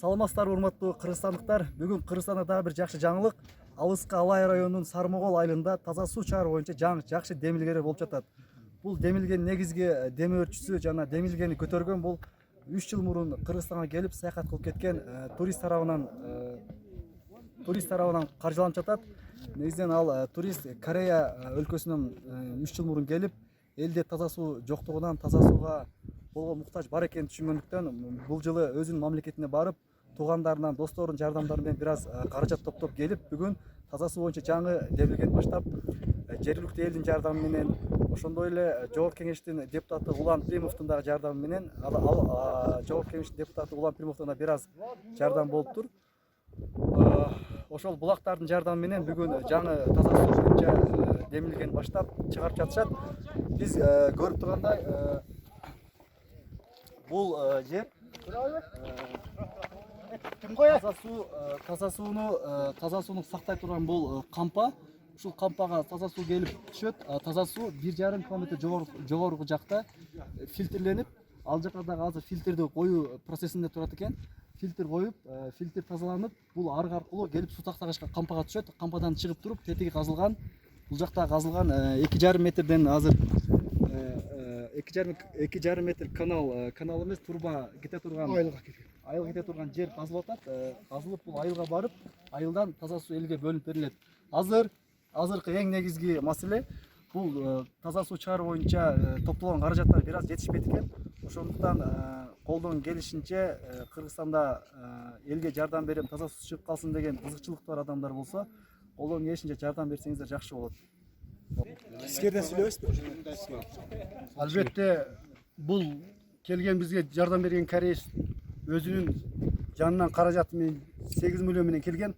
Саламатсыздарбы урматтуу кыргызстандыктар. Бүгүн Кыргызстанда дагы бир жакшы жаңылык. Алыскы Алай районунун Сармогол айылында таза суу чыгаруу боюнча жакшы демилгелер болуп жатат. Бул демилгенин негизги демөөрчүсү жана демилгени көтөргөн бул 3 жыл мурун Кыргызстанга келип саякат кылып кеткен турист тарабынан каржыланып жатат. Негизинен ал турист Корея өлкөсүнөн 3 жыл мурун келип, элде таза суу жоктугунан таза сууга болгон муктаж бар экенин түшүнгөндүктөн бул жылы өзүнүн мамлекетине барып, туугандарынан, досторунун жардамдары менен бир аз каражат топтоп келип, бүгүн таза суу боюнча жаңы демилген баштап, жергиликтүү элдин жардамы менен, ошондой эле Жогорку Кеңештин депутаты Улан Примовдун дагы жардамы менен, Жогорку Кеңештин депутаты Улан Примовдун да бир аз жардам болуптур. Ошол булактардын жардамы менен бүгүн жаңы таза суу боюнча демилген баштап чыгарып жатышат. Биз көрүп тургандай бул жер таза сууну сактай турган бул кампа. Ушул кампага таза суу келип түшөт. Таза суу 1,5 километр жогорку жакта фильтрленип, ал жака дагы азыр фильтрди коюу процессинде турат экен. Фильтр коюп, фильтр тазаланып, бул аргы аркылуу келип суу тактагычка кампага түшөт. Кампадан чыгып туруп, тетиги казылган, бул жакта казылган 2,5 метрден азыр 2,5 метр канал эмес, труба кете турган, айыл кете турган жер казылып атат. Казылып бул айылга барып, айылдан таза суу элге бөлүнүп берилет. Азыркы эң негизги маселе бул таза суу чыгаруу боюнча топтолгон каражаттар бир аз жетишпейт экен. Ошондуктан колдон келишинче Кыргызстанда элге жардам берем, таза суу чыгып калсын деген кызыкчылыктуу бар адамдар болсо, колдон келишинче жардам берсеңиздер жакшы болот. Силерден сүйлөбөйсүзбү? Албетте бул келген бизге жардам берген кореец өзүнүн жанынан каражаты менен 8 миллион менен келген.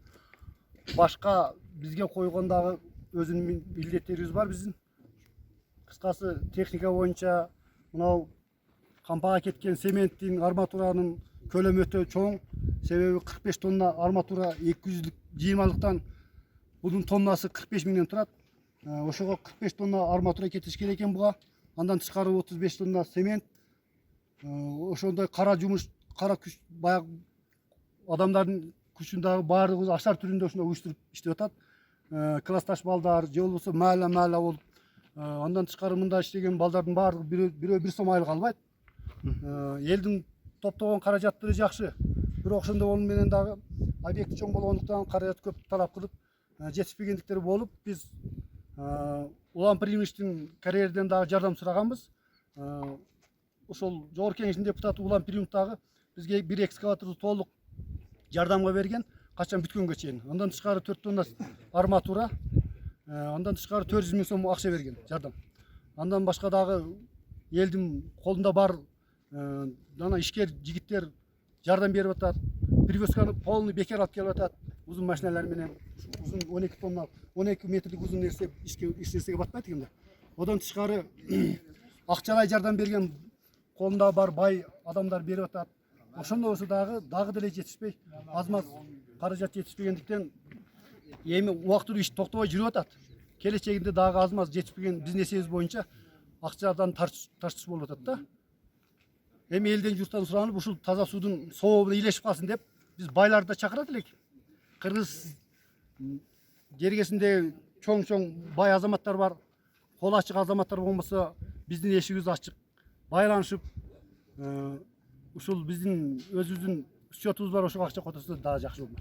Башка бизге койгондагы өзүнүн милдеттерибиз бар биздин. Кыскасы техника боюнча мынау кампага кеткен цементтин, арматуранын көлөмү өтө чоң. Себеби 45 тонна арматура 220-лыктан bunun tonnасы 45 миңден турат. Ошого 45 тонна арматура кетиш керек экен буга. Андан тышкары 35 тонна цемент. Ошондой кара жумуш, кара күч, баягы адамдардын күчүн дагы баардыгы ашар түрүндө ошондой уюштуруп иштеп атат. Классташ балдар, же болбосо маала болуп, андан тышкары мында иштеген балдардын баардыгы бирөө 1 сом айлык албайт. Элдин топтогон каражаттары жакшы. Бирок ошондой болуу менен дагы объекти чоң болгондуктан каражат көп талап кылып жетишпегендиктери болуп, биз Улан Примовдун карьерден дагы жардам сураганбыз. Ошол Жогорку Кеңештин депутаты Улан Примов дагы бизге бир экскаваторду толук жардамга берген, качан бүткөнгө чейин. Андан тышкары 4 тонна арматура, андан тышкары 400 миң сом акча берген жардам. Андан башка дагы элдин колунда бар жана ишкер жигиттер жардам берип атат. Привозканы полный бекер алып келип атат. Uzun машиналар менен, uzun 12 тонна, 12 метрлик uzun нерсе иштесеге батпайт экен да. Одан тышкары акчалай жардам берген колунда бар бай адамдар берип атат. Ошондой болсо дагы деле жетишпей, аз-маз каражат жетишпегендиктен эми убактылуу иш токтобой жүрүп атат. Келечегинде дагы аз-маз жетишпеген биздин эсебибиз боюнча акчадан тартыш болуп атат да. Эми элден журттан суранып, ушул таза суудун сообу илешип калсын деп, биз байларды да чакырат элек. Кыргыз жергесинде чоң бай азаматтар бар. Кол ачык азаматтар болмосо биздин эшигибиз ачык. Байланышып, ушул биздин өзүбүздүн счетубуз бар, ошого акча котосо дагы жакшы болмок.